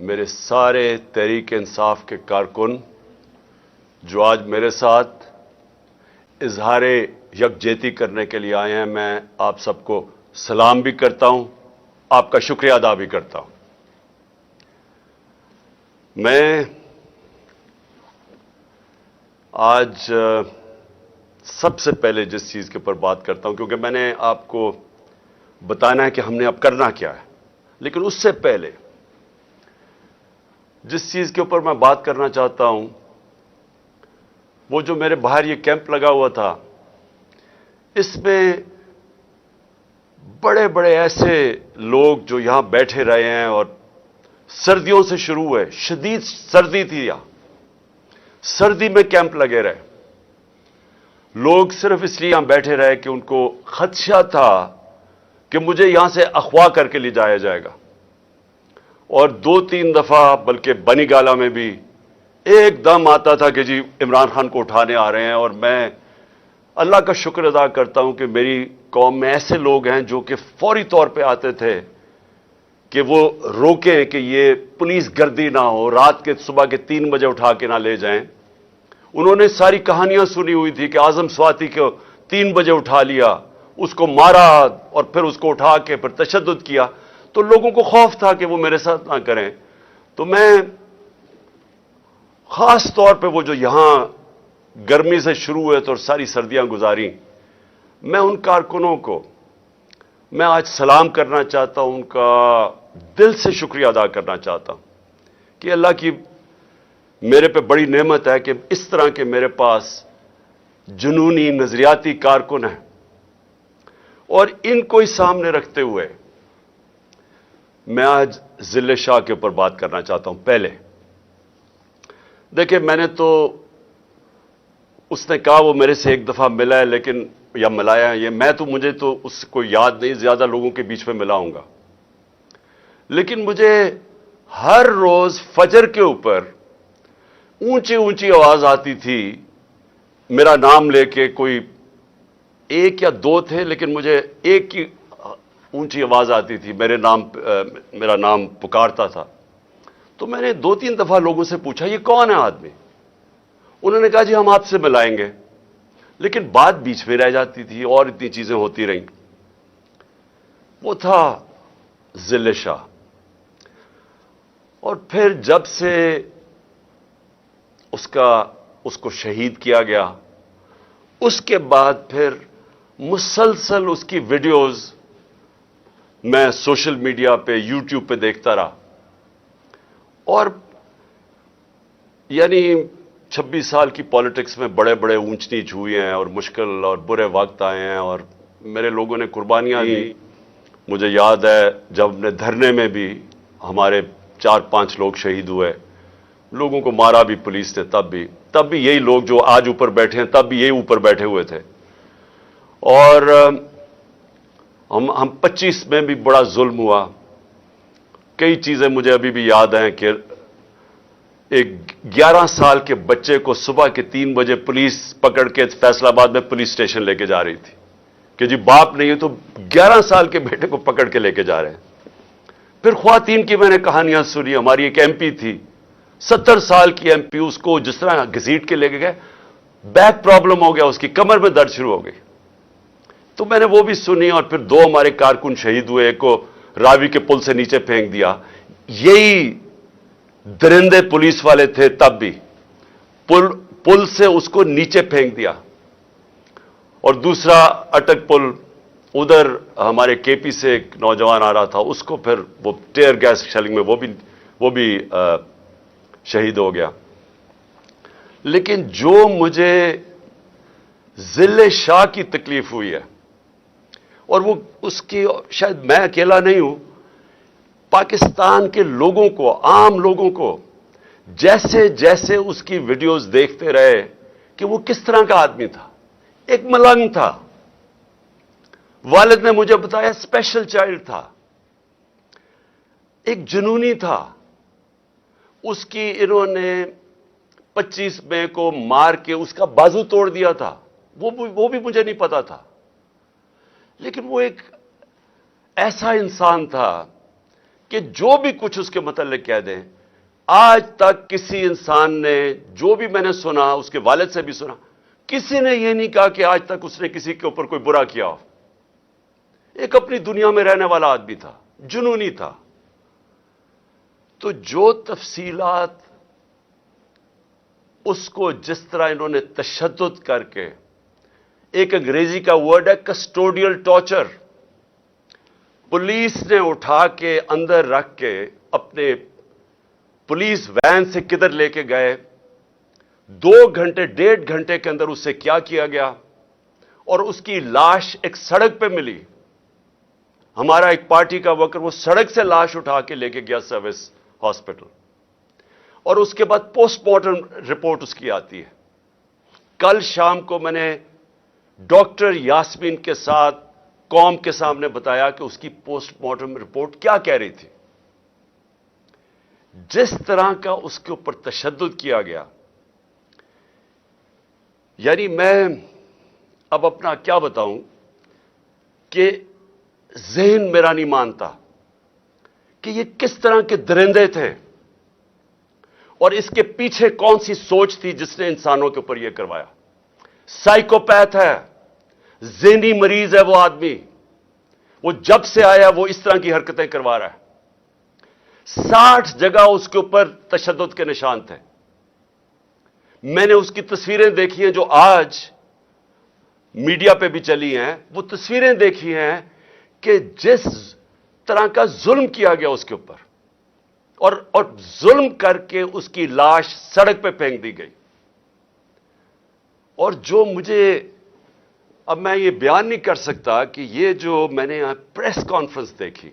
میرے سارے تحریک انصاف کے کارکن جو آج میرے ساتھ اظہار یکجہتی کرنے کے لیے آئے ہیں، میں آپ سب کو سلام بھی کرتا ہوں، آپ کا شکریہ ادا بھی کرتا ہوں۔ میں آج سب سے پہلے جس چیز کے اوپر بات کرتا ہوں، کیونکہ میں نے آپ کو بتانا ہے کہ ہم نے اب کرنا کیا ہے، لیکن اس سے پہلے جس چیز کے اوپر میں بات کرنا چاہتا ہوں، وہ جو میرے باہر یہ کیمپ لگا ہوا تھا، اس میں بڑے بڑے ایسے لوگ جو یہاں بیٹھے رہے ہیں، اور سردیوں سے شروع ہوئے، شدید سردی تھی یہاں، سردی میں کیمپ لگے رہے لوگ، صرف اس لیے یہاں بیٹھے رہے کہ ان کو خدشہ تھا کہ مجھے یہاں سے اغوا کر کے لے جایا جائے گا، اور 2-3 دفعہ بلکہ بنی گالہ میں بھی ایک دم آتا تھا کہ جی عمران خان کو اٹھانے آ رہے ہیں۔ اور میں اللہ کا شکر ادا کرتا ہوں کہ میری قوم میں ایسے لوگ ہیں جو کہ فوری طور پہ آتے تھے کہ وہ روکیں کہ یہ پولیس گردی نہ ہو، رات کے صبح کے 3 بجے اٹھا کے نہ لے جائیں۔ انہوں نے ساری کہانیاں سنی ہوئی تھی کہ اعظم سواتی کو 3 بجے اٹھا لیا، اس کو مارا اور پھر اس کو اٹھا کے پھر تشدد کیا، تو لوگوں کو خوف تھا کہ وہ میرے ساتھ نہ کریں۔ تو میں خاص طور پہ وہ جو یہاں گرمی سے شروع ہوئے تو ساری سردیاں گزاری، میں ان کارکنوں کو میں آج سلام کرنا چاہتا ہوں، ان کا دل سے شکریہ ادا کرنا چاہتا ہوں کہ اللہ کی میرے پہ بڑی نعمت ہے کہ اس طرح کے میرے پاس جنونی نظریاتی کارکن ہیں، اور ان کو ہی سامنے رکھتے ہوئے میں آج ذل شاہ کے اوپر بات کرنا چاہتا ہوں۔ پہلے دیکھیں، میں نے تو اس نے کہا وہ میرے سے ایک دفعہ ملا ہے، لیکن یا ملایا یہ میں تو مجھے تو اس کو یاد نہیں، زیادہ لوگوں کے بیچ میں ملا ہوں گا، لیکن مجھے ہر روز فجر کے اوپر اونچی اونچی آواز آتی تھی میرا نام لے کے، کوئی 1 یا 2 تھے لیکن مجھے ایک کی اونچی آواز آتی تھی، میرا نام پکارتا تھا۔ تو میں نے 2-3 دفعہ لوگوں سے پوچھا یہ کون ہے آدمی؟ انہوں نے کہا جی ہم آپ سے ملائیں گے، لیکن بات بیچ میں رہ جاتی تھی اور اتنی چیزیں ہوتی رہیں۔ وہ تھا ذل شاہ۔ اور پھر جب سے اس کو شہید کیا گیا، اس کے بعد پھر مسلسل اس کی ویڈیوز میں سوشل میڈیا پہ، یوٹیوب پہ دیکھتا رہا، اور یعنی 26 سال کی پالیٹکس میں بڑے بڑے اونچ نیچ ہوئے ہیں، اور مشکل اور برے وقت آئے ہیں، اور میرے لوگوں نے قربانیاں دی۔ مجھے یاد ہے جب نے دھرنے میں بھی ہمارے 4-5 لوگ شہید ہوئے، لوگوں کو مارا بھی پولیس نے، تب بھی یہی لوگ جو آج اوپر بیٹھے ہیں تب بھی یہی اوپر بیٹھے ہوئے تھے۔ اور ہم 25 میں بھی بڑا ظلم ہوا۔ کئی چیزیں مجھے ابھی بھی یاد ہیں کہ ایک 11 سال کے بچے کو صبح کے 3 بجے پولیس پکڑ کے فیصل آباد میں پولیس اسٹیشن لے کے جا رہی تھی کہ جی باپ نہیں ہے تو 11 سال کے بیٹے کو پکڑ کے لے کے جا رہے ہیں۔ پھر خواتین کی میں نے کہانیاں سنی۔ ہماری ایک ایم پی تھی، 70 سال کی ایم پی، اس کو جس طرح گھسیٹ کے لے کے گئے، بیک پرابلم ہو گیا، اس کی کمر میں درد شروع ہو گئی، تو میں نے وہ بھی سنی۔ اور پھر 2 ہمارے کارکن شہید ہوئے، ایک کو راوی کے پل سے نیچے پھینک دیا، یہی درندے پولیس والے تھے، تب بھی پل سے اس کو نیچے پھینک دیا۔ اور دوسرا اٹک پل، ادھر ہمارے کے پی سے ایک نوجوان آ رہا تھا، اس کو پھر وہ ٹیئر گیس شیلنگ میں وہ بھی شہید ہو گیا۔ لیکن جو مجھے ذل شاہ کی تکلیف ہوئی ہے، اور وہ اس کی شاید میں اکیلا نہیں ہوں، پاکستان کے لوگوں کو، عام لوگوں کو، جیسے جیسے اس کی ویڈیوز دیکھتے رہے کہ وہ کس طرح کا آدمی تھا۔ ایک ملنگ تھا، والد نے مجھے بتایا اسپیشل چائلڈ تھا، ایک جنونی تھا۔ اس کی انہوں نے 25 مئی کو مار کے اس کا بازو توڑ دیا تھا، وہ بھی مجھے نہیں پتا تھا، لیکن وہ ایک ایسا انسان تھا کہ جو بھی کچھ اس کے متعلق کہہ دیں، آج تک کسی انسان نے، جو بھی میں نے سنا، اس کے والد سے بھی سنا، کسی نے یہ نہیں کہا کہ آج تک اس نے کسی کے اوپر کوئی برا کیا ہو۔ ایک اپنی دنیا میں رہنے والا آدمی تھا، جنونی تھا۔ تو جو تفصیلات اس کو جس طرح انہوں نے تشدد کر کے، ایک انگریزی کا ورڈ ہے کسٹوڈیل ٹارچر، پولیس نے اٹھا کے اندر رکھ کے اپنے پولیس وین سے کدھر لے کے گئے، 2 گھنٹے 1.5 گھنٹے کے اندر اس سے کیا کیا گیا، اور اس کی لاش ایک سڑک پہ ملی۔ ہمارا ایک پارٹی کا ورکر وہ سڑک سے لاش اٹھا کے لے کے گیا سروس ہاسپٹل، اور اس کے بعد پوسٹ مارٹم رپورٹ اس کی آتی ہے۔ کل شام کو میں نے ڈاکٹر یاسمین کے ساتھ قوم کے سامنے بتایا کہ اس کی پوسٹ مارٹم رپورٹ کیا کہہ رہی تھی۔ جس طرح کا اس کے اوپر تشدد کیا گیا، یعنی میں اب اپنا کیا بتاؤں کہ ذہن میرا نہیں مانتا کہ یہ کس طرح کے درندے تھے، اور اس کے پیچھے کون سی سوچ تھی جس نے انسانوں کے اوپر یہ کروایا۔ سائیکوپیتھ ہے، ذہنی مریض ہے وہ آدمی، وہ جب سے آیا وہ اس طرح کی حرکتیں کروا رہا ہے۔ 60 جگہ اس کے اوپر تشدد کے نشان تھے۔ میں نے اس کی تصویریں دیکھی ہیں جو آج میڈیا پہ بھی چلی ہیں، وہ تصویریں دیکھی ہیں کہ جس طرح کا ظلم کیا گیا اس کے اوپر، اور ظلم کر کے اس کی لاش سڑک پہ پھینک دی گئی۔ اور جو مجھے، اب میں یہ بیان نہیں کر سکتا کہ یہ جو میں نے یہاں پریس کانفرنس دیکھی،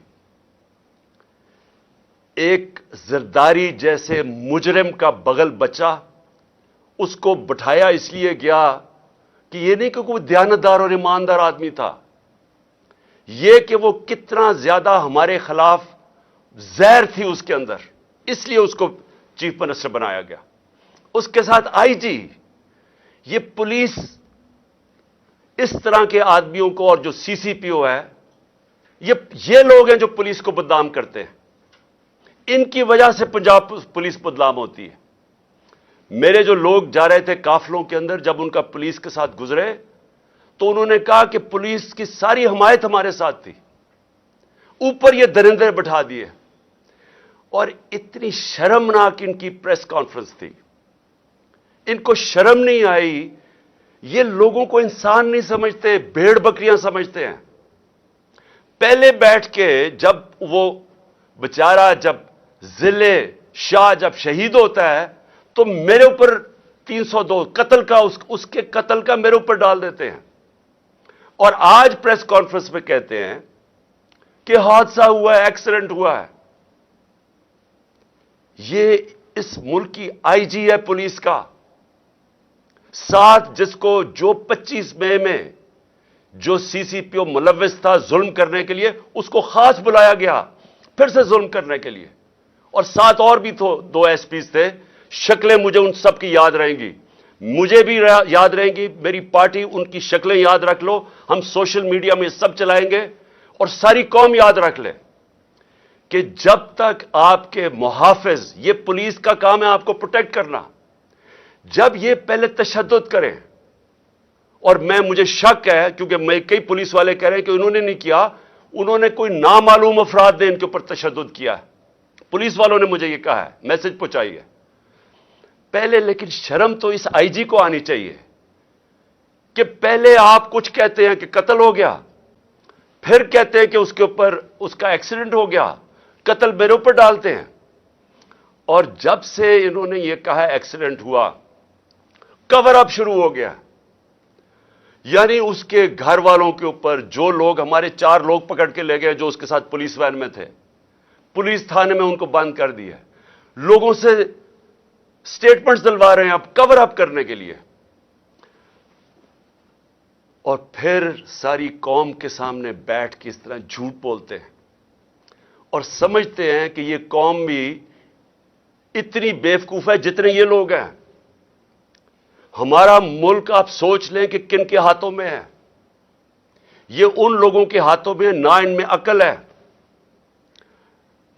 ایک زرداری جیسے مجرم کا بغل بچہ، اس کو بٹھایا اس لیے گیا کہ یہ نہیں کہ کوئی دیانتدار اور ایماندار آدمی تھا، یہ کہ وہ کتنا زیادہ ہمارے خلاف زہر تھی اس کے اندر، اس لیے اس کو چیف منسٹر بنایا گیا۔ اس کے ساتھ آئی جی، یہ پولیس اس طرح کے آدمیوں کو، اور جو سی سی پی او ہے، یہ لوگ ہیں جو پولیس کو بدنام کرتے ہیں۔ ان کی وجہ سے پنجاب پولیس بدنام ہوتی ہے۔ میرے جو لوگ جا رہے تھے قافلوں کے اندر، جب ان کا پولیس کے ساتھ گزرے تو انہوں نے کہا کہ پولیس کی ساری حمایت ہمارے ساتھ تھی، اوپر یہ درندے بٹھا دیے۔ اور اتنی شرمناک ان کی پریس کانفرنس تھی، ان کو شرم نہیں آئی۔ یہ لوگوں کو انسان نہیں سمجھتے، بھیڑ بکریاں سمجھتے ہیں۔ پہلے بیٹھ کے جب وہ بیچارہ، جب ضلع شاہ جب شہید ہوتا ہے تو میرے اوپر 302 قتل کا، اس کے قتل کا میرے اوپر ڈال دیتے ہیں، اور آج پریس کانفرنس میں کہتے ہیں کہ حادثہ ہوا ہے، ایکسیڈنٹ ہوا ہے۔ یہ اس ملک کی آئی جی ہے پولیس کا، ساتھ جس کو جو 25 مئی میں جو سی سی پی او ملوث تھا ظلم کرنے کے لیے، اس کو خاص بلایا گیا پھر سے ظلم کرنے کے لیے، اور ساتھ اور بھی 2 ایس پیز تھے۔ شکلیں مجھے ان سب کی یاد رہیں گی، مجھے بھی یاد رہیں گی، میری پارٹی ان کی شکلیں یاد رکھ لو، ہم سوشل میڈیا میں سب چلائیں گے، اور ساری قوم یاد رکھ لے کہ جب تک آپ کے محافظ، یہ پولیس کا کام ہے آپ کو پروٹیکٹ کرنا، جب یہ پہلے تشدد کریں، اور مجھے شک ہے کیونکہ میں کئی پولیس والے کہہ رہے ہیں کہ انہوں نے نہیں کیا، انہوں نے کوئی نامعلوم افراد نے ان کے اوپر تشدد کیا ہے، پولیس والوں نے مجھے یہ کہا ہے، میسج پہنچائی ہے پہلے۔ لیکن شرم تو اس آئی جی کو آنی چاہیے کہ پہلے آپ کچھ کہتے ہیں کہ قتل ہو گیا، پھر کہتے ہیں کہ اس کے اوپر اس کا ایکسیڈنٹ ہو گیا، قتل میرے اوپر ڈالتے ہیں۔ اور جب سے انہوں نے یہ کہا ایکسیڈنٹ ہوا، کور اپ شروع ہو گیا، یعنی اس کے گھر والوں کے اوپر، جو لوگ ہمارے 4 لوگ پکڑ کے لے گئے جو اس کے ساتھ پولیس وین میں تھے، پولیس تھانے میں ان کو بند کر دیا، لوگوں سے سٹیٹمنٹس دلوا رہے ہیں اب کور اپ کرنے کے لیے، اور پھر ساری قوم کے سامنے بیٹھ کے اس طرح جھوٹ بولتے ہیں، اور سمجھتے ہیں کہ یہ قوم بھی اتنی بیوقوف ہے جتنے یہ لوگ ہیں۔ ہمارا ملک آپ سوچ لیں کہ کن کے ہاتھوں میں ہے، یہ ان لوگوں کے ہاتھوں میں، نہ ان میں عقل ہے،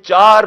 4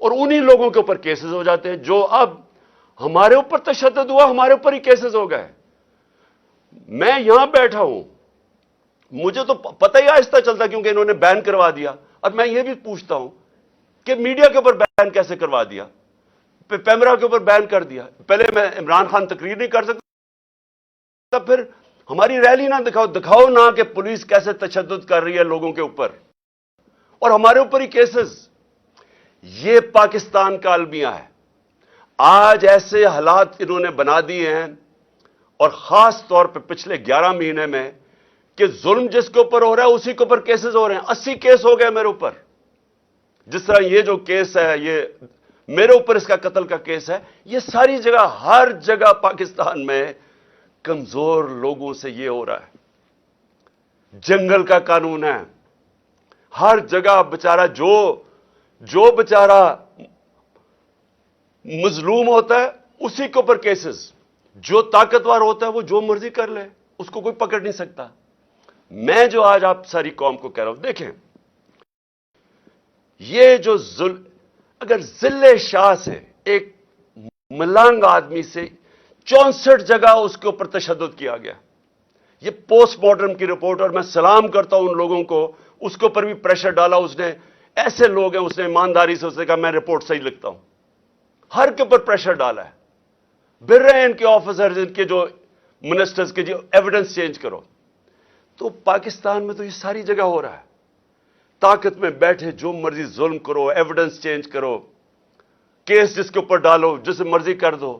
اور انہی لوگوں کے اوپر کیسز ہو جاتے ہیں. جو اب ہمارے اوپر تشدد ہوا, ہمارے اوپر ہی کیسز ہو گئے. میں یہاں بیٹھا ہوں, مجھے تو پتہ ہی آہستہ چلتا کیونکہ انہوں نے بین کروا دیا. اور میں یہ بھی پوچھتا ہوں کہ میڈیا کے اوپر بین کیسے کروا دیا, پیمرا کے اوپر بین کر دیا. پہلے میں عمران خان تقریر نہیں کر سکتا, پھر ہماری ریلی نہ دکھاؤ نہ کہ پولیس کیسے تشدد کر رہی ہے لوگوں کے اوپر, اور ہمارے اوپر ہی کیسز. یہ پاکستان کا المیہ ہے. آج ایسے حالات انہوں نے بنا دیے ہیں, اور خاص طور پہ پچھلے 11 مہینے میں, کہ ظلم جس کے اوپر ہو رہا ہے اسی کے اوپر کیسز ہو رہے ہیں. 80 کیس ہو گئے میرے اوپر. جس طرح یہ جو کیس ہے, یہ میرے اوپر اس کا قتل کا کیس ہے. یہ ساری جگہ, ہر جگہ پاکستان میں کمزور لوگوں سے یہ ہو رہا ہے. جنگل کا قانون ہے, ہر جگہ بیچارہ جو بیچارہ مظلوم ہوتا ہے اسی کے اوپر کیسز. جو طاقتور ہوتا ہے وہ جو مرضی کر لے, اس کو کوئی پکڑ نہیں سکتا. میں جو آج آپ ساری قوم کو کہہ رہا ہوں, دیکھیں یہ جو اگر ذل شاہ سے, ایک ملنگ آدمی سے 64 جگہ اس کے اوپر تشدد کیا گیا. یہ پوسٹ مارٹم کی رپورٹ, اور میں سلام کرتا ہوں ان لوگوں کو, اس کے اوپر بھی پریشر ڈالا اس نے. ایسے لوگ ہیں, اس نے ایمانداری سے اس نے کہا میں رپورٹ صحیح لکھتا ہوں. ہر کے اوپر پریشر ڈالا ہے. بھر رہے ہیں ان کے آفیسرز, ان کے جو منسٹرز کے, جو ایویڈنس چینج کرو. تو پاکستان میں تو یہ ساری جگہ ہو رہا ہے. طاقت میں بیٹھے جو مرضی ظلم کرو, ایویڈنس چینج کرو, کیس جس کے اوپر ڈالو, جسے مرضی کر دو.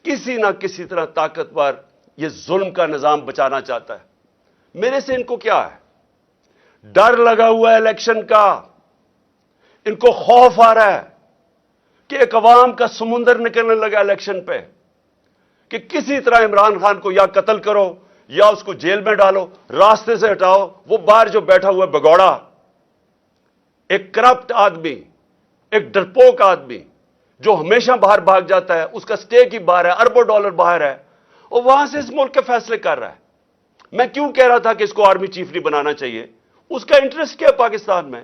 کسی نہ کسی طرح طاقتور یہ ظلم کا نظام بچانا چاہتا ہے. میرے سے ان کو کیا ہے؟ ڈر لگا ہوا ہے الیکشن کا. ان کو خوف آ رہا ہے کہ ایک عوام کا سمندر نکلنے لگا الیکشن پہ, کہ کسی طرح عمران خان کو یا قتل کرو یا اس کو جیل میں ڈالو, راستے سے ہٹاؤ. وہ باہر جو بیٹھا ہوا ہے بگوڑا, ایک کرپٹ آدمی, ایک ڈرپوک آدمی جو ہمیشہ باہر بھاگ جاتا ہے, اس کا سٹیک ہی باہر ہے, اربوں ڈالر باہر ہے, اور وہاں سے اس ملک کے فیصلے کر رہا ہے. میں کیوں کہہ رہا تھا کہ اس کو آرمی چیف نہیں بنانا چاہیے؟ اس کا انٹرسٹ کیا ہے پاکستان میں؟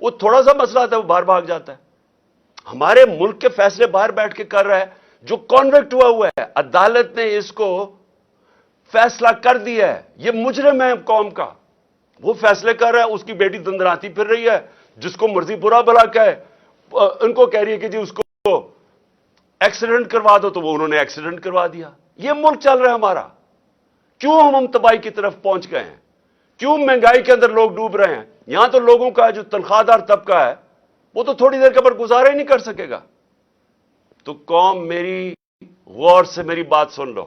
وہ تھوڑا سا مسئلہ آتا ہے وہ باہر بھاگ جاتا ہے. ہمارے ملک کے فیصلے باہر بیٹھ کے کر رہا ہے. جو کانوکٹ ہوا ہے, عدالت نے اس کو فیصلہ کر دیا ہے, یہ مجرم ہے قوم کا, وہ فیصلے کر رہا ہے. اس کی بیٹی دندراتی پھر رہی ہے, جس کو مرضی برا بھلا کہے. ان کو کہہ رہی ہے کہ جی اس کو ایکسیڈنٹ کروا دو, تو وہ انہوں نے ایکسیڈنٹ کروا دیا. یہ ملک چل رہا ہے ہمارا. کیوں ہم تباہی کی طرف پہنچ گئے ہیں؟ کیوں مہنگائی کے اندر لوگ ڈوب رہے ہیں؟ یہاں تو لوگوں کا جو تنخواہ دار طبقہ ہے وہ تو تھوڑی دیر کے بعد گزارا ہی نہیں کر سکے گا. تو قوم میری غور سے میری بات سن لو.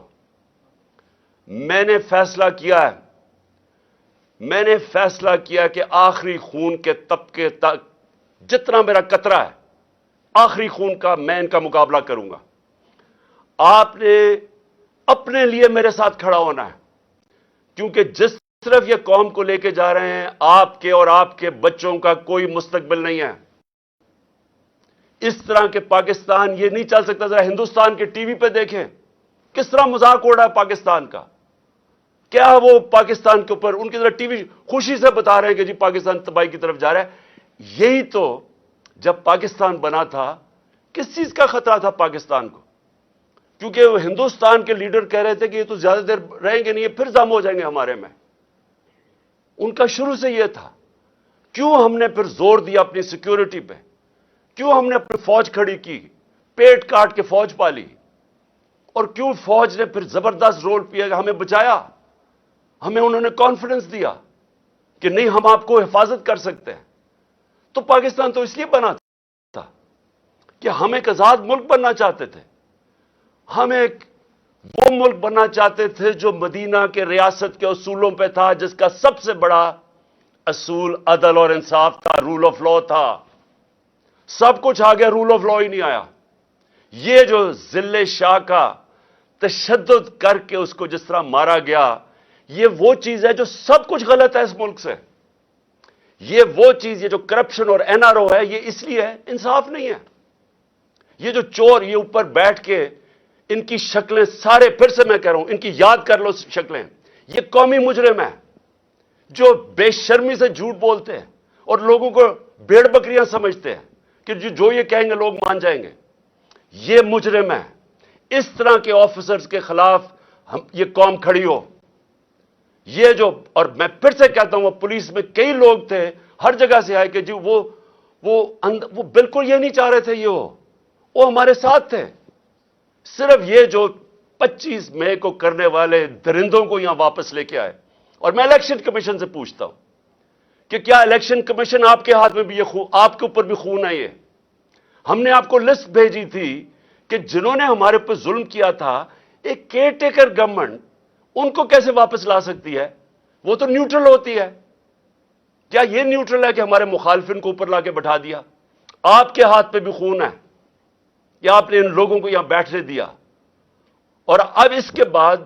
میں نے فیصلہ کیا کہ آخری خون کے طبقے تک جتنا میرا قطرہ ہے, آخری خون کا, میں ان کا مقابلہ کروں گا. آپ نے اپنے لیے میرے ساتھ کھڑا ہونا ہے, کیونکہ جس طرف یہ قوم کو لے کے جا رہے ہیں, آپ کے اور آپ کے بچوں کا کوئی مستقبل نہیں ہے. اس طرح کے پاکستان یہ نہیں چل سکتا. ذرا ہندوستان کے ٹی وی پہ دیکھیں کس طرح مذاق اڑ رہا ہے پاکستان کا. کیا وہ پاکستان کے اوپر ان کی طرح ٹی وی خوشی سے بتا رہے ہیں کہ جی پاکستان تباہی کی طرف جا رہا ہے. یہی تو جب پاکستان بنا تھا, کس چیز کا خطرہ تھا پاکستان کو؟ کیونکہ وہ ہندوستان کے لیڈر کہہ رہے تھے کہ یہ تو زیادہ دیر رہیں گے نہیں, یہ پھر ضم ہو جائیں گے ہمارے میں. ان کا شروع سے یہ تھا. کیوں ہم نے پھر زور دیا اپنی سیکیورٹی پہ؟ کیوں ہم نے اپنی فوج کھڑی کی, پیٹ کاٹ کے فوج پالی, اور کیوں فوج نے پھر زبردست رول کیا, ہمیں بچایا. ہمیں انہوں نے کانفیڈنس دیا کہ نہیں ہم آپ کو حفاظت کر سکتے ہیں. تو پاکستان تو اس لیے بنا تھا کہ ہم ایک آزاد ملک بننا چاہتے تھے. ہم ایک وہ ملک بننا چاہتے تھے جو مدینہ کے ریاست کے اصولوں پہ تھا, جس کا سب سے بڑا اصول عدل اور انصاف تھا, رول آف لا تھا. سب کچھ آ گیا, رول آف لا ہی نہیں آیا. یہ جو ذل شاہ کا تشدد کر کے اس کو جس طرح مارا گیا, یہ وہ چیز ہے جو سب کچھ غلط ہے اس ملک سے. یہ وہ چیز, یہ جو کرپشن اور این آر او ہے, یہ اس لیے ہے انصاف نہیں ہے. یہ جو چور یہ اوپر بیٹھ کے ان کی شکلیں سارے, پھر سے میں کہہ رہا ہوں, ان کی یاد کر لو شکلیں. یہ قومی مجرم ہیں جو بے شرمی سے جھوٹ بولتے ہیں اور لوگوں کو بھیڑ بکریاں سمجھتے ہیں کہ جو یہ کہیں گے لوگ مان جائیں گے. یہ مجرم ہے. اس طرح کے آفیسرز کے خلاف یہ قوم کھڑی ہو. یہ جو، اور میں پھر سے کہتا ہوں، وہ پولیس میں کئی لوگ تھے ہر جگہ سے آئے کہ جی وہ بالکل یہ نہیں چاہ رہے تھے، وہ ہمارے ساتھ تھے. صرف یہ جو 25 مئی کو کرنے والے درندوں کو یہاں واپس لے کے آئے. اور میں الیکشن کمیشن سے پوچھتا ہوں کہ کیا الیکشن کمیشن آپ کے ہاتھ میں بھی یہ خون، آپ کے اوپر بھی خون ہے؟ یہ ہم نے آپ کو لسٹ بھیجی تھی کہ جنہوں نے ہمارے پر ظلم کیا تھا، ایک کیئر ٹیکر گورنمنٹ ان کو کیسے واپس لا سکتی ہے؟ وہ تو نیوٹرل ہوتی ہے. کیا یہ نیوٹرل ہے کہ ہمارے مخالفین کو اوپر لا کے بٹھا دیا؟ آپ کے ہاتھ پہ بھی خون ہے یا آپ نے ان لوگوں کو یہاں بیٹھنے دیا؟ اور اب اس کے بعد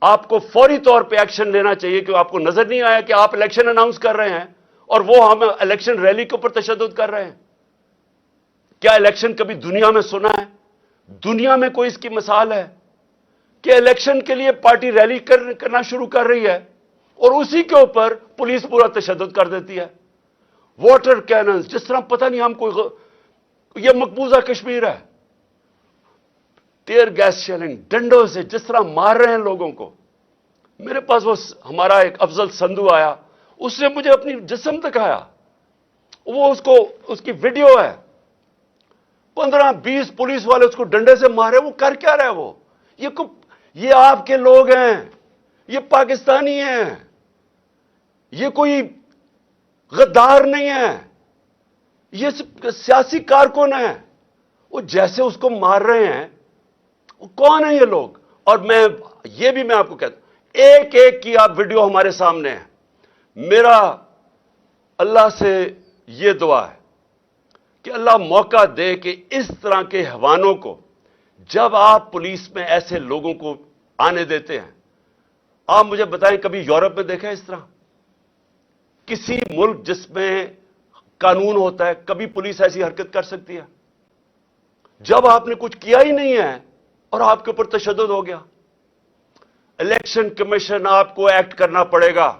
آپ کو فوری طور پہ ایکشن لینا چاہیے کہ آپ کو نظر نہیں آیا کہ آپ الیکشن اناؤنس کر رہے ہیں اور وہ ہم الیکشن ریلی کے اوپر تشدد کر رہے ہیں. کیا الیکشن کبھی دنیا میں سنا ہے؟ دنیا میں کوئی اس کی مثال ہے کہ الیکشن کے لیے پارٹی ریلی کرنا شروع کر رہی ہے اور اسی کے اوپر پولیس پورا تشدد کر دیتی ہے؟ واٹر کیننز، جس طرح پتہ نہیں ہم کوئی یہ مقبوضہ کشمیر ہے. ٹیئر گیس شیلنگ، ڈنڈوں سے جس طرح مار رہے ہیں لوگوں کو. میرے پاس وہ ہمارا ایک افضل سندھو آیا، اس نے مجھے اپنی جسم دکھایا، وہ اس کی ویڈیو ہے. 15-20 پولیس والے اس کو ڈنڈے سے مارے. وہ کر کیا رہے؟ یہ آپ کے لوگ ہیں، یہ پاکستانی ہیں، یہ کوئی غدار نہیں ہے، یہ سیاسی کارکن ہیں. وہ جیسے اس کو مار رہے ہیں، وہ کون ہیں یہ لوگ؟ اور میں آپ کو کہتا ہوں، ایک ایک کی آپ ویڈیو ہمارے سامنے ہے. میرا اللہ سے یہ دعا ہے کہ اللہ موقع دے کہ اس طرح کے حیوانوں کو، جب آپ پولیس میں ایسے لوگوں کو آنے دیتے ہیں، آپ مجھے بتائیں کبھی یورپ میں دیکھا ہے اس طرح؟ کسی ملک جس میں قانون ہوتا ہے، کبھی پولیس ایسی حرکت کر سکتی ہے؟ جب آپ نے کچھ کیا ہی نہیں ہے اور آپ کے اوپر تشدد ہو گیا. الیکشن کمیشن آپ کو ایکٹ کرنا پڑے گا،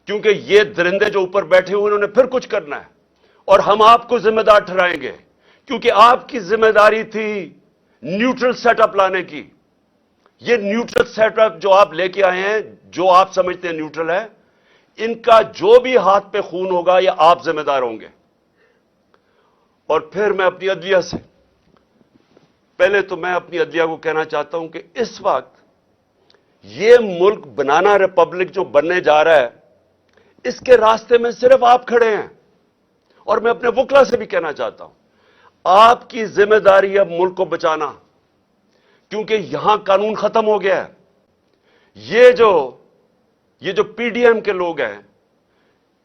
کیونکہ یہ درندے جو اوپر بیٹھے ہوئے انہوں نے پھر کچھ کرنا ہے اور ہم آپ کو ذمہ دار ٹھہرائیں گے، کیونکہ آپ کی ذمہ داری تھی نیوٹرل سیٹ اپ لانے کی. یہ نیوٹرل سیٹ اپ جو آپ لے کے آئے ہیں، جو آپ سمجھتے ہیں نیوٹرل ہے، ان کا جو بھی ہاتھ پہ خون ہوگا یہ آپ ذمہ دار ہوں گے. اور پھر میں اپنی عدلیہ سے، پہلے تو میں اپنی عدلیہ کو کہنا چاہتا ہوں کہ اس وقت یہ ملک بنانا ریپبلک جو بننے جا رہا ہے، اس کے راستے میں صرف آپ کھڑے ہیں. اور میں اپنے وکلا سے بھی کہنا چاہتا ہوں، آپ کی ذمہ داری ہے ملک کو بچانا، کیونکہ یہاں قانون ختم ہو گیا ہے. یہ جو پی ڈی ایم کے لوگ ہیں،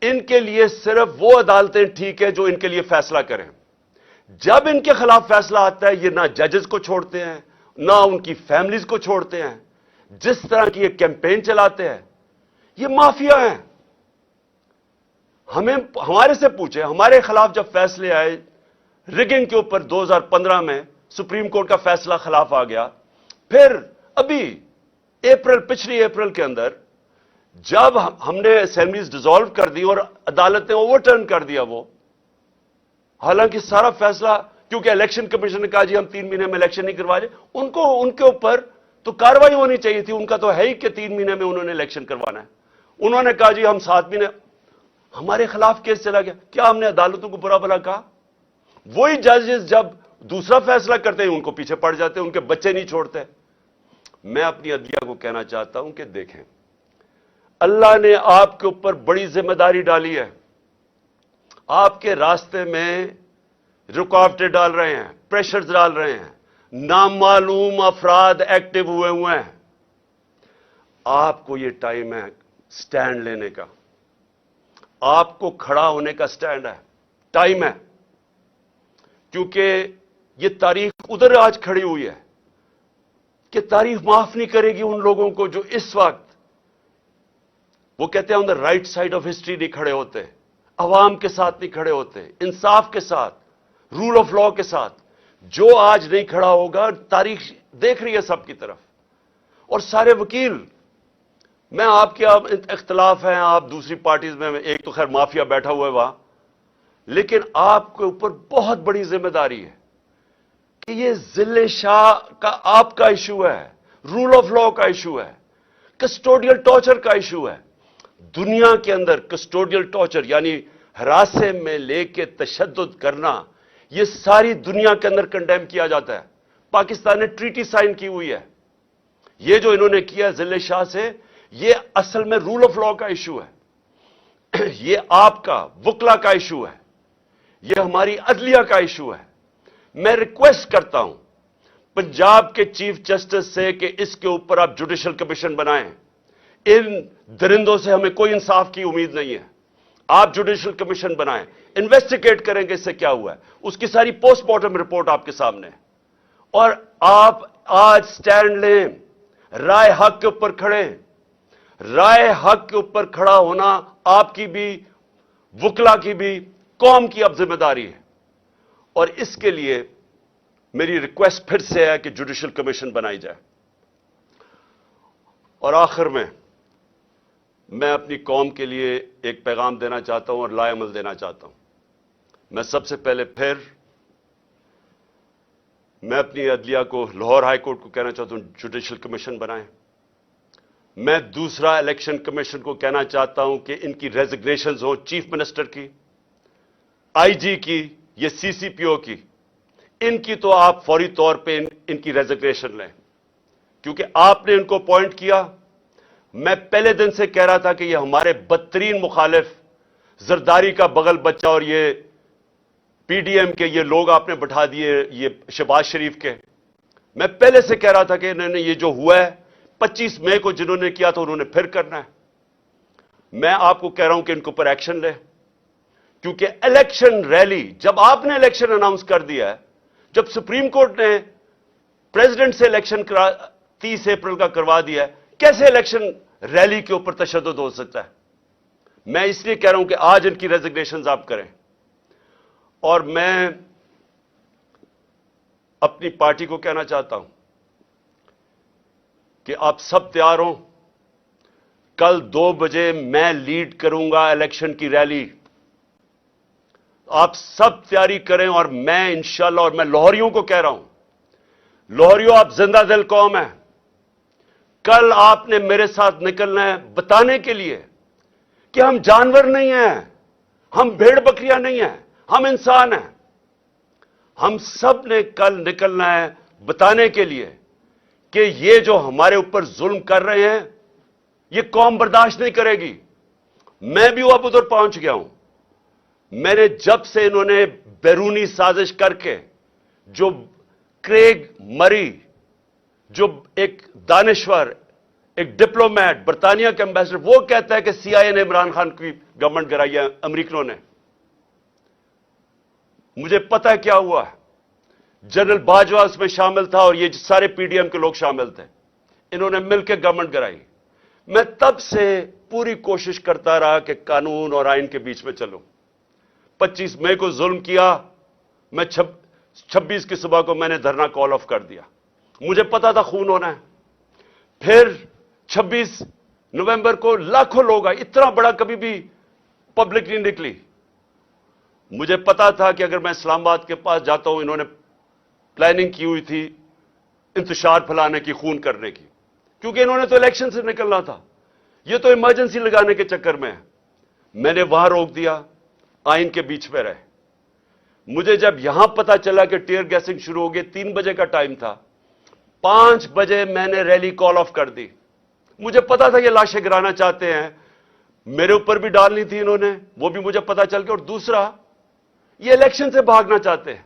ان کے لیے صرف وہ عدالتیں ٹھیک ہے جو ان کے لیے فیصلہ کریں. جب ان کے خلاف فیصلہ آتا ہے، یہ نہ ججز کو چھوڑتے ہیں، نہ ان کی فیملیز کو چھوڑتے ہیں. جس طرح کی یہ کیمپین چلاتے ہیں، یہ مافیا ہیں. ہمارے سے پوچھیں، ہمارے خلاف جب فیصلے آئے ریگنگ کے اوپر 2015 میں سپریم کورٹ کا فیصلہ خلاف آ گیا. پھر ابھی پچھلی اپریل کے اندر جب ہم نے اسمبلیز ڈیزالو کر دی اور عدالت نے اوور ٹرن کر دیا وہ، حالانکہ سارا فیصلہ، کیونکہ الیکشن کمیشن نے کہا جی ہم 3 مہینے میں الیکشن نہیں کروا رہے، ان کے اوپر تو کاروائی ہونی چاہیے تھی. ان کا تو ہے ہی کہ 3 مہینے میں انہوں نے الیکشن کروانا ہے. انہوں نے کہا جی ہم 7 مہینے، ہمارے خلاف کیس چلا گیا. کیا ہم نے عدالتوں کو برا بھلا کہا؟ وہی ججز جب دوسرا فیصلہ کرتے ہیں ان کو پیچھے پڑ جاتے ہیں، ان کے بچے نہیں چھوڑتے. میں اپنی عدلیہ کو کہنا چاہتا ہوں کہ دیکھیں، اللہ نے آپ کے اوپر بڑی ذمہ داری ڈالی ہے. آپ کے راستے میں رکاوٹیں ڈال رہے ہیں، پریشرز ڈال رہے ہیں، نامعلوم افراد ایکٹیو ہوئے ہیں. آپ کو یہ ٹائم ہے سٹینڈ لینے کا، آپ کو کھڑا ہونے کا سٹینڈ ہے، ٹائم ہے. کیونکہ یہ تاریخ ادھر آج کھڑی ہوئی ہے کہ تاریخ معاف نہیں کرے گی ان لوگوں کو جو اس وقت، وہ کہتے ہیں on the right side of history نہیں کھڑے ہوتے، عوام کے ساتھ نہیں کھڑے ہوتے، انصاف کے ساتھ، رول آف لا کے ساتھ. جو آج نہیں کھڑا ہوگا، تاریخ دیکھ رہی ہے سب کی طرف. اور سارے وکیل، میں آپ کے اختلاف ہیں، آپ دوسری پارٹیز میں، ایک تو خیر مافیا بیٹھا ہوا ہے وہاں، لیکن آپ کے اوپر بہت بڑی ذمہ داری ہے کہ یہ ذل شاہ کا آپ کا ایشو ہے، رول آف لا کا ایشو ہے، کسٹوڈیل ٹارچر کا ایشو ہے۔ دنیا کے اندر کسٹوڈیل ٹارچر یعنی ہراسے میں لے کے تشدد کرنا، یہ ساری دنیا کے اندر کنڈیم کیا جاتا ہے۔ پاکستان نے ٹریٹی سائن کی ہوئی ہے۔ یہ جو انہوں نے کیا ذل شاہ سے، یہ اصل میں رول آف لا کا ایشو ہے، یہ آپ کا وکلا کا ایشو ہے، یہ ہماری عدلیہ کا ایشو ہے۔ میں ریکویسٹ کرتا ہوں پنجاب کے چیف جسٹس سے کہ اس کے اوپر آپ جوڈیشل کمیشن بنائیں۔ ان درندوں سے ہمیں کوئی انصاف کی امید نہیں ہے۔ آپ جوڈیشل کمیشن بنائیں، انویسٹیگیٹ کریں کہ اس سے کیا ہوا ہے، اس کی ساری پوسٹ مارٹم رپورٹ آپ کے سامنے ہے، اور آپ آج سٹینڈ لیں، رائے حق کے اوپر کھڑے۔ رائے حق کے اوپر کھڑا ہونا آپ کی بھی، وکلا کی بھی، قوم کی اب ذمہ داری ہے، اور اس کے لیے میری ریکویسٹ پھر سے ہے کہ جوڈیشل کمیشن بنائی جائے۔ اور آخر میں اپنی قوم کے لیے ایک پیغام دینا چاہتا ہوں اور لائے عمل دینا چاہتا ہوں۔ میں سب سے پہلے میں اپنی عدلیہ کو، لاہور ہائی کورٹ کو کہنا چاہتا ہوں جوڈیشل کمیشن بنائیں۔ میں دوسرا الیکشن کمیشن کو کہنا چاہتا ہوں کہ ان کی ریزگنیشنز ہوں، چیف منسٹر کی، آئی جی کی، یہ سی سی پی او کی، ان کی تو آپ فوری طور پہ ان کی ریزگنیشن لیں، کیونکہ آپ نے ان کو اپوائنٹ کیا۔ میں پہلے دن سے کہہ رہا تھا کہ یہ ہمارے بدترین مخالف، زرداری کا بغل بچہ، اور یہ پی ڈی ایم کے یہ لوگ آپ نے بٹھا دیے، یہ شہباز شریف کے۔ میں پہلے سے کہہ رہا تھا کہ انہوں نے یہ جو ہوا ہے 25 مئی کو جنہوں نے کیا تھا انہوں نے پھر کرنا ہے۔ میں آپ کو کہہ رہا ہوں کہ ان کے اوپر ایکشن لے، کیونکہ الیکشن ریلی جب آپ نے الیکشن اناؤنس کر دیا ہے، جب سپریم کورٹ نے پریزیڈنٹ سے الیکشن 30 اپریل کا کروا دیا ہے، کیسے الیکشن ریلی کے اوپر تشدد ہو سکتا ہے؟ میں اس لیے کہہ رہا ہوں کہ آج ان کی ریزگنیشنز آپ کریں، اور میں اپنی پارٹی کو کہنا چاہتا ہوں کہ آپ سب تیار ہوں، کل 2 بجے میں لیڈ کروں گا الیکشن کی ریلی، آپ سب تیاری کریں، اور میں انشاءاللہ، اور میں لاہوریوں کو کہہ رہا ہوں، لاہوریوں آپ زندہ دل قوم ہیں، کل آپ نے میرے ساتھ نکلنا ہے بتانے کے لیے کہ ہم جانور نہیں ہیں، ہم بھیڑ بکریاں نہیں ہیں، ہم انسان ہیں۔ ہم سب نے کل نکلنا ہے بتانے کے لیے کہ یہ جو ہمارے اوپر ظلم کر رہے ہیں یہ قوم برداشت نہیں کرے گی۔ میں بھی اب ادھر پہنچ گیا ہوں۔ میں نے جب سے انہوں نے بیرونی سازش کر کے، جو کریگ مری، جو ایک دانشور، ایک ڈپلومیٹ، برطانیہ کا ایمبیسڈر، وہ کہتا ہے کہ سی آئی اے نے عمران خان کی گورنمنٹ گرائی ہے، امریکنوں نے۔ مجھے پتا ہے کیا ہوا ہے، جنرل باجوہ اس میں شامل تھا، اور یہ سارے پی ڈی ایم کے لوگ شامل تھے، انہوں نے مل کے گورنمنٹ گرائی۔ میں تب سے پوری کوشش کرتا رہا کہ قانون اور آئین کے بیچ میں چلوں۔ 25 مئی کو ظلم کیا، میں 26 کی صبح کو میں نے دھرنا کال آف کر دیا، مجھے پتا تھا خون ہونا ہے۔ پھر 26 نومبر کو لاکھوں لوگ آئے، اتنا بڑا کبھی بھی پبلک نہیں نکلی۔ مجھے پتا تھا کہ اگر میں اسلام آباد کے پاس جاتا ہوں، انہوں نے پلاننگ کی ہوئی تھی انتشار پھیلانے کی، خون کرنے کی، کیونکہ انہوں نے تو الیکشن سے نکلنا تھا، یہ تو ایمرجنسی لگانے کے چکر میں ہے۔ میں نے وہاں روک دیا، آئین کے بیچ میں رہے۔ مجھے جب یہاں پتا چلا کہ ٹیئر گیسنگ شروع ہو گئی، 3 بجے کا ٹائم تھا، 5 بجے میں نے ریلی کال آف کر دی۔ مجھے پتا تھا یہ لاشیں گرانا چاہتے ہیں، میرے اوپر بھی ڈالنی تھی انہوں نے، وہ بھی مجھے پتا چل گیا، اور دوسرا یہ الیکشن سے بھاگنا چاہتے ہیں،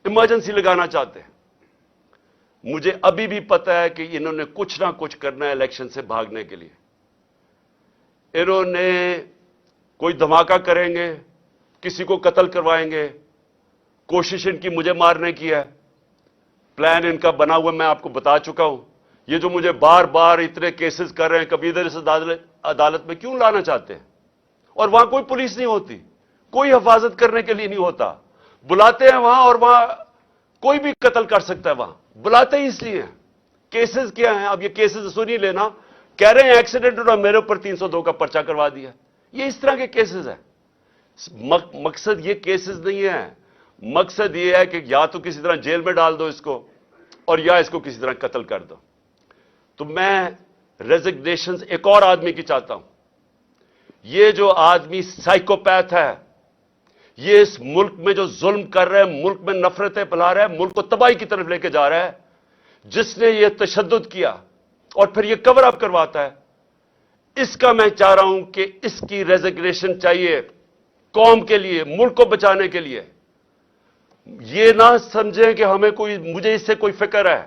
ایمرجنسی لگانا چاہتے ہیں۔ مجھے ابھی بھی پتا ہے کہ انہوں نے کچھ نہ کچھ کرنا ہے الیکشن سے بھاگنے کے لیے۔ انہوں نے کوئی دھماکہ کریں گے، کسی کو قتل کروائیں گے، کوشش ان کی مجھے مارنے کی ہے، پلان ان کا بنا ہوا میں آپ کو بتا چکا ہوں۔ یہ جو مجھے بار بار اتنے کیسز کر رہے ہیں، کبھی ادھر اس عدالت میں کیوں لانا چاہتے ہیں؟ اور وہاں کوئی پولیس نہیں ہوتی، کوئی حفاظت کرنے کے لیے نہیں ہوتا، بلاتے ہیں وہاں، اور وہاں کوئی بھی قتل کر سکتا ہے، وہاں بلاتے ہی اس لیے ہیں۔ کیسز کیا ہیں؟ اب یہ کیسز سنی لینا، کہہ رہے ہیں ایکسیڈنٹ اور میرے اوپر 302 کا پرچہ کروا دیا، یہ اس طرح کے کیسز ہیں۔ مقصد یہ کیسز نہیں ہے، مقصد یہ ہے کہ یا تو کسی طرح جیل میں ڈال دو اس کو اور یا اس کو کسی طرح قتل کر دو. تو میں ریزگنیشنز ایک اور آدمی کی چاہتا ہوں. یہ جو آدمی سائیکوپیتھ ہے، یہ اس ملک میں جو ظلم کر رہا ہے، ملک میں نفرتیں پھیلا رہا ہے، ملک کو تباہی کی طرف لے کے جا رہا ہے، جس نے یہ تشدد کیا اور پھر یہ کور اپ کرواتا ہے، اس کا میں چاہ رہا ہوں کہ اس کی ریزگنیشن چاہیے قوم کے لیے، ملک کو بچانے کے لیے. یہ نہ سمجھیں کہ مجھے اس سے کوئی فکر ہے.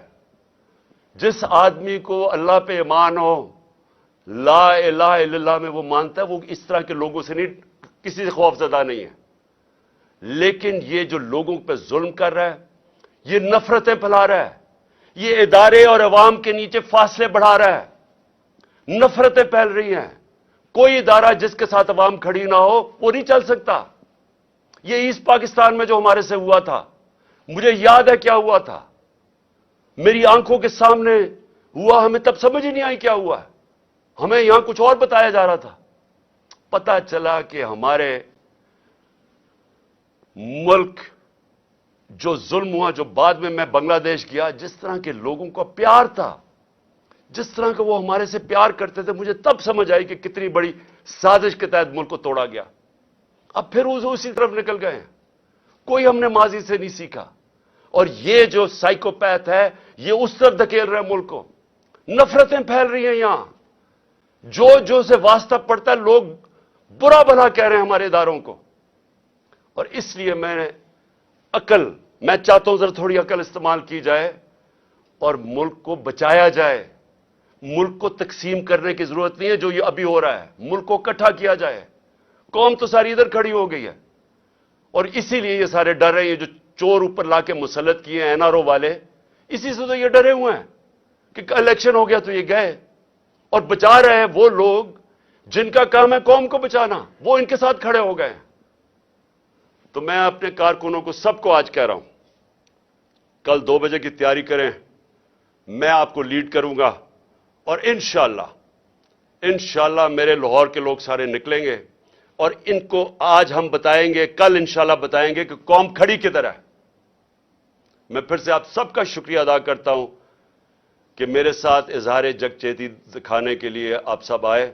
جس آدمی کو اللہ پہ ایمان ہو، لا الہ الا اللہ میں وہ مانتا ہے، وہ اس طرح کے لوگوں سے نہیں، کسی سے خوف زدہ نہیں ہے. لیکن یہ جو لوگوں پہ ظلم کر رہا ہے، یہ نفرتیں پھیلا رہا ہے، یہ ادارے اور عوام کے نیچے فاصلے بڑھا رہا ہے، نفرتیں پھیل رہی ہیں. کوئی ادارہ جس کے ساتھ عوام کھڑی نہ ہو وہ نہیں چل سکتا. یہ ایسٹ پاکستان میں جو ہمارے سے ہوا تھا، مجھے یاد ہے کیا ہوا تھا، میری آنکھوں کے سامنے ہوا، ہمیں تب سمجھ ہی نہیں آئی کیا ہوا ہے. ہمیں یہاں کچھ اور بتایا جا رہا تھا. پتہ چلا کہ ہمارے ملک جو ظلم ہوا، جو بعد میں بنگلہ دیش گیا، جس طرح کے لوگوں کا پیار تھا، جس طرح کا وہ ہمارے سے پیار کرتے تھے، مجھے تب سمجھ آئی کہ کتنی بڑی سازش کے تحت ملک کو توڑا گیا. اب پھر اسی طرف نکل گئے ہیں. کوئی ہم نے ماضی سے نہیں سیکھا. اور یہ جو سائیکوپیتھ ہے، یہ اس طرف دھکیل رہے ہیں ملک کو. نفرتیں پھیل رہی ہیں یہاں. جو سے واسطہ پڑتا ہے، لوگ برا بھلا کہہ رہے ہیں ہمارے اداروں کو. اور اس لیے میں چاہتا ہوں ذرا تھوڑی عقل استعمال کی جائے اور ملک کو بچایا جائے. ملک کو تقسیم کرنے کی ضرورت نہیں ہے جو یہ ابھی ہو رہا ہے. ملک کو اکٹھا کیا جائے. قوم تو ساری ادھر کھڑی ہو گئی ہے، اور اسی لیے یہ سارے ڈر رہے ہیں. یہ جو چور اوپر لا کے مسلط کیے ہیں NRO والے، اسی سے تو یہ ڈرے ہوئے ہیں کہ الیکشن ہو گیا تو یہ گئے. اور بچا رہے ہیں وہ لوگ جن کا کام ہے قوم کو بچانا، وہ ان کے ساتھ کھڑے ہو گئے. تو میں اپنے کارکنوں کو سب کو آج کہہ رہا ہوں، کل 2 بجے کی تیاری کریں. میں آپ کو لیڈ کروں گا اور انشاءاللہ میرے لاہور کے لوگ سارے نکلیں گے اور ان کو آج ہم بتائیں گے، کل انشاءاللہ بتائیں گے کہ قوم کھڑی کدھر ہے. میں پھر سے آپ سب کا شکریہ ادا کرتا ہوں کہ میرے ساتھ اظہار یکجہتی دکھانے کے لیے آپ سب آئے.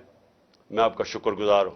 میں آپ کا شکر گزار ہوں.